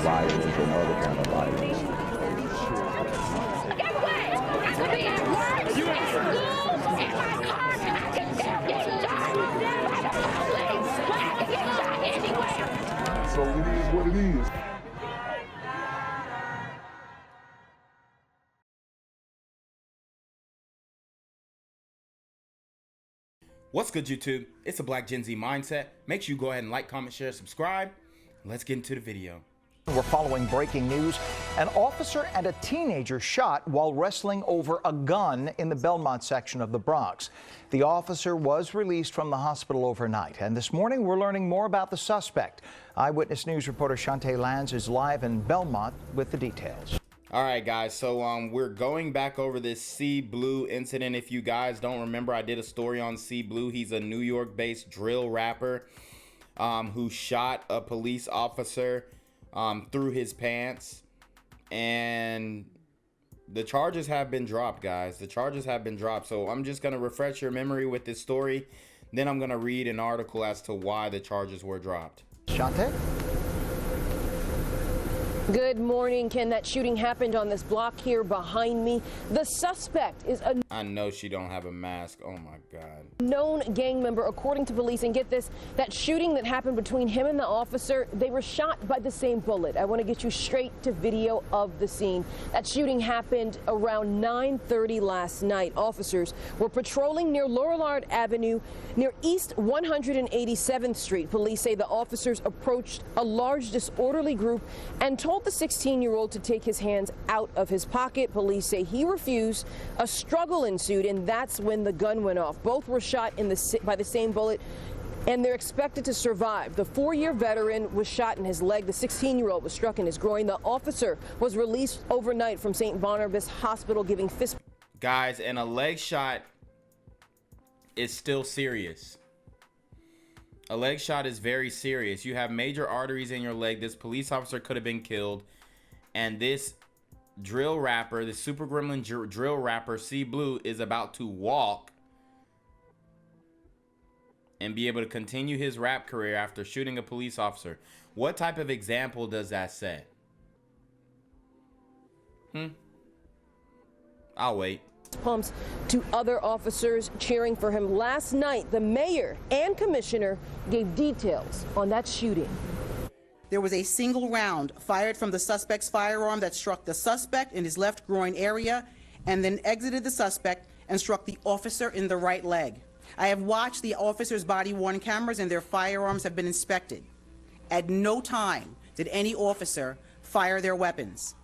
violence or no other kind of violence. Get away! I could be at work, at school, in my car, I can still get shot by the police, but I can get shot anywhere. So it is what it is. What's good, YouTube? It's a Black Gen Z Mindset. Make sure you go ahead and like, comment, share, subscribe. Let's get into the video. We're following breaking news. An officer and a teenager shot while wrestling over a gun in the Belmont section of the Bronx. The officer was released from the hospital overnight, and this morning we're learning more about the suspect. Eyewitness News reporter Shantae Lanz is live in Belmont with the details. All right, guys, so we're going back over this C Blue incident. If you guys don't remember, I did a story on C Blue. He's a New York-based drill rapper who shot a police officer through his pants, and the charges have been dropped, guys. The charges have been dropped. So I'm just gonna refresh your memory with this story, then I'm gonna read an article as to why the charges were dropped. Shantae? Good morning, Ken. That shooting happened on this block here behind me. The suspect is a I know she don't have a mask. Oh my God. known gang member, according to police. And get this, that shooting that happened between him and the officer, they were shot by the same bullet. I want to get you straight to video of the scene. That shooting happened around 9:30 last night. Officers were patrolling near Laurelard Avenue near East 187th Street. Police say the officers approached a large disorderly group and told the 16-year-old to take his hands out of his pocket. Police say he refused. A struggle ensued, and that's when the gun went off. Both were shot by the same bullet, and they're expected to survive. The 4-year veteran was shot in his leg. The 16-year-old was struck in his groin. The officer was released overnight from St. Barnabas Hospital, giving fist. Guys, and a leg shot is still serious. A leg shot is very serious. You have major arteries in your leg. This police officer could have been killed. And this drill rapper, the super gremlin drill rapper, C Blue, is about to walk and be able to continue his rap career after shooting a police officer. What type of example does that set? I'll wait. Pumps to other officers cheering for him. Last night, the mayor and commissioner gave details on that shooting. There was a single round fired from the suspect's firearm that struck the suspect in his left groin area and then exited the suspect and struck the officer in the right leg. I have watched the officers' body-worn cameras, and their firearms have been inspected. At no time did any officer fire their weapons.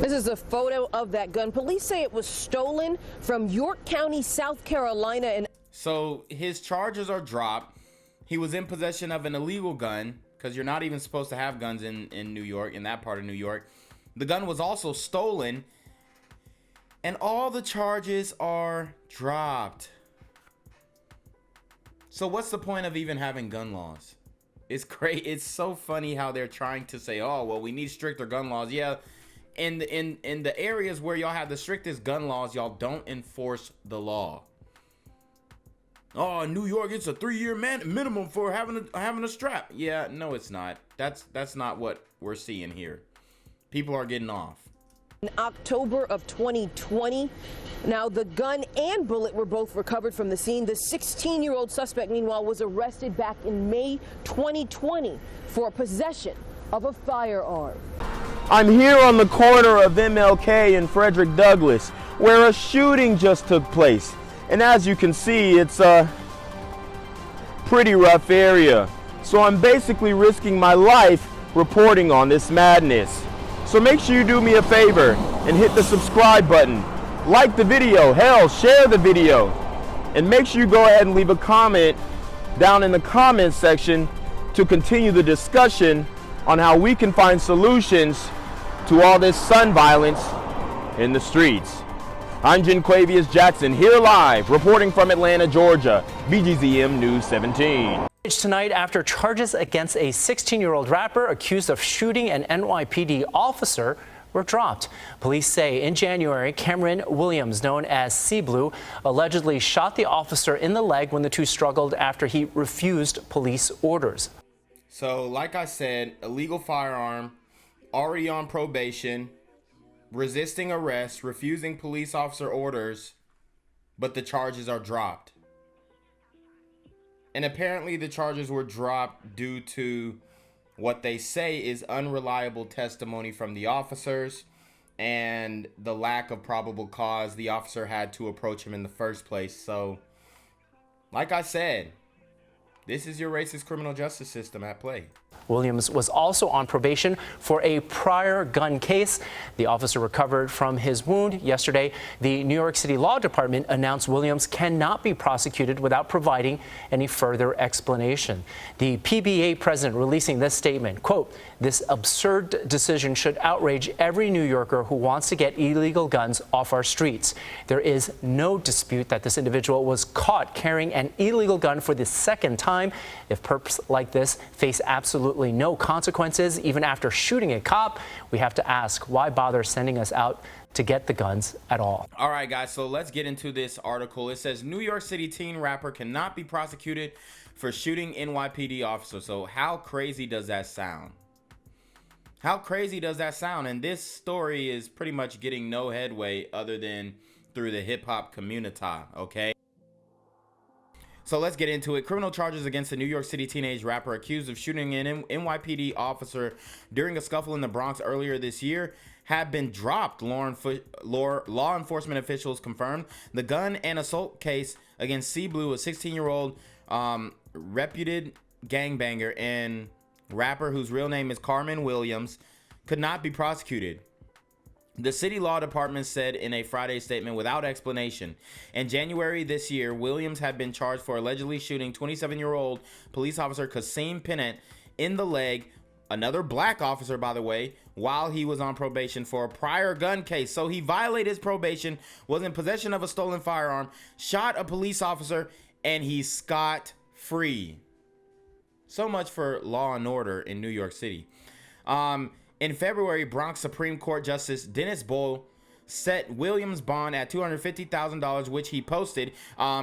This is a photo of that gun. Police say it was stolen from York County, South Carolina. And so his charges are dropped. He was in possession of an illegal gun, because you're not even supposed to have guns in New York, in that part of New York. The gun was also stolen, and all the charges are dropped. So what's the point of even having gun laws? It's great. It's so funny how they're trying to say, oh, well, we need stricter gun laws. Yeah. In the areas where y'all have the strictest gun laws, y'all don't enforce the law. Oh, in New York, it's a 3-year minimum for having a strap. Yeah, no, it's not. That's not what we're seeing here. People are getting off. In October of 2020, now the gun and bullet were both recovered from the scene. The 16-year-old suspect, meanwhile, was arrested back in May 2020 for possession of a firearm. I'm here on the corner of MLK and Frederick Douglass, where a shooting just took place. And as you can see, it's a pretty rough area. So I'm basically risking my life reporting on this madness. So make sure you do me a favor and hit the subscribe button. Like the video, hell, share the video. And make sure you go ahead and leave a comment down in the comments section to continue the discussion on how we can find solutions to all this son violence in the streets. I'm Jenquavius Jackson, here live, reporting from Atlanta, Georgia, BGZM News 17. Tonight after charges against a 16-year-old rapper accused of shooting an NYPD officer were dropped. Police say in January, Cameron Williams, known as C Blue, allegedly shot the officer in the leg when the two struggled after he refused police orders. So, like I said, illegal firearm, already on probation, resisting arrest, refusing police officer orders, but the charges are dropped. And apparently the charges were dropped due to what they say is unreliable testimony from the officers and the lack of probable cause the officer had to approach him in the first place. So, like I said, this is your racist criminal justice system at play. Williams was also on probation for a prior gun case. The officer recovered from his wound yesterday. The New York City Law Department announced Williams cannot be prosecuted without providing any further explanation. The PSA president releasing this statement, quote, "This absurd decision should outrage every New Yorker who wants to get illegal guns off our streets. There is no dispute that this individual was caught carrying an illegal gun for the second time. If perps like this face absolutely no consequences, even after shooting a cop, we have to ask, why bother sending us out to get the guns at all?" All right, guys, so let's get into this article. It says New York City teen rapper cannot be prosecuted for shooting NYPD officer. So how crazy does that sound? How crazy does that sound? And this story is pretty much getting no headway other than through the hip hop community, okay? So let's get into it. Criminal charges against a New York City teenage rapper accused of shooting an NYPD officer during a scuffle in the Bronx earlier this year have been dropped, law enforcement officials confirmed. The gun and assault case against C Blue, a 16-year-old reputed gangbanger and rapper whose real name is Carmen Williams, could not be prosecuted. The city law department said in a Friday statement without explanation. In January this year, Williams had been charged for allegedly shooting 27-year-old police officer Kaseem Pennant in the leg, another black officer, by the way, while he was on probation for a prior gun case. So he violated his probation, was in possession of a stolen firearm, shot a police officer, and he's scot-free. So much for law and order in New York City. In February, Bronx Supreme Court Justice Dennis Boyle set Williams' bond at $250,000, which he posted.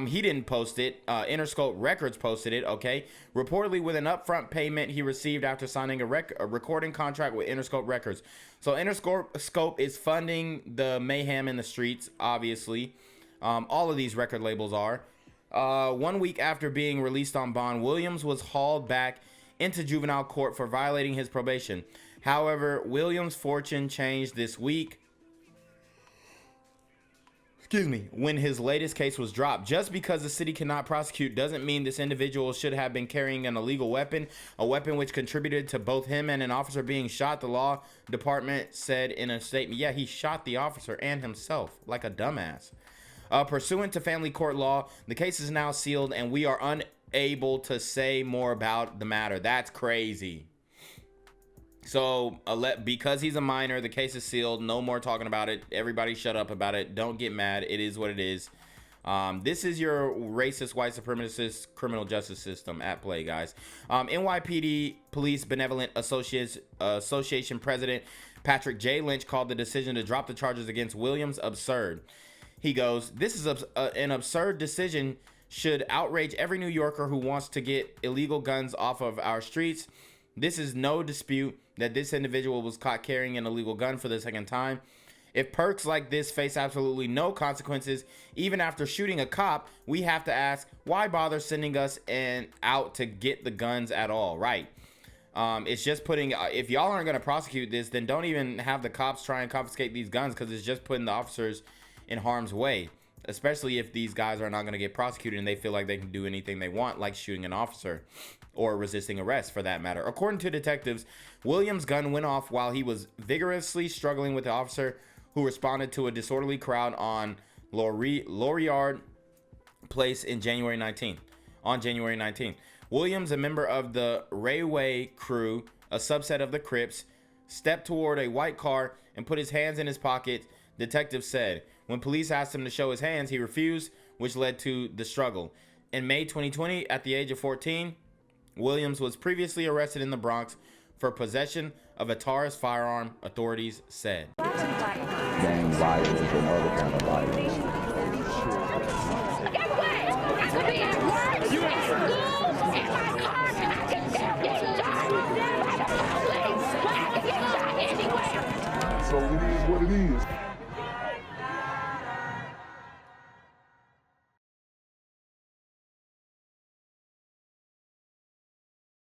He didn't post it. Interscope Records posted it, okay? Reportedly with an upfront payment he received after signing a recording contract with Interscope Records. So Interscope is funding the mayhem in the streets, obviously. All of these record labels are. 1 week after being released on bond, Williams was hauled back into juvenile court for violating his probation. However, Williams' fortune changed this week, when his latest case was dropped. Just because the city cannot prosecute doesn't mean this individual should have been carrying an illegal weapon, a weapon which contributed to both him and an officer being shot, the law department said in a statement. Yeah, he shot the officer and himself like a dumbass. Pursuant to family court law, the case is now sealed and we are unable to say more about the matter. That's crazy. So because he's a minor, the case is sealed. No more talking about it. Everybody shut up about it. Don't get mad. It is what it is. This is your racist, white supremacist criminal justice system at play, guys. NYPD Police Benevolent Association President Patrick J. Lynch called the decision to drop the charges against Williams absurd. He goes, "This is an absurd decision, should outrage every New Yorker who wants to get illegal guns off of our streets. This is no dispute that this individual was caught carrying an illegal gun for the second time. If perks like this face absolutely no consequences, even after shooting a cop, we have to ask, why bother sending us out to get the guns at all?" Right. It's just putting, if y'all aren't going to prosecute this, then don't even have the cops try and confiscate these guns, because it's just putting the officers in harm's way, especially if these guys are not going to get prosecuted and they feel like they can do anything they want, like shooting an officer or resisting arrest for that matter. According to detectives, Williams' gun went off while he was vigorously struggling with the officer who responded to a disorderly crowd on Lauriard Place on January 19th. Williams, a member of the Railway Crew, a subset of the Crips, stepped toward a white car and put his hands in his pockets, detectives said. When police asked him to show his hands, he refused, which led to the struggle. In May 2020, at the age of 14, Williams was previously arrested in the Bronx for possession of a Taurus firearm, authorities said. Gang violence and other kind of violence. Get away! I could be at work, at school, in my car, knocking down your door. what it is.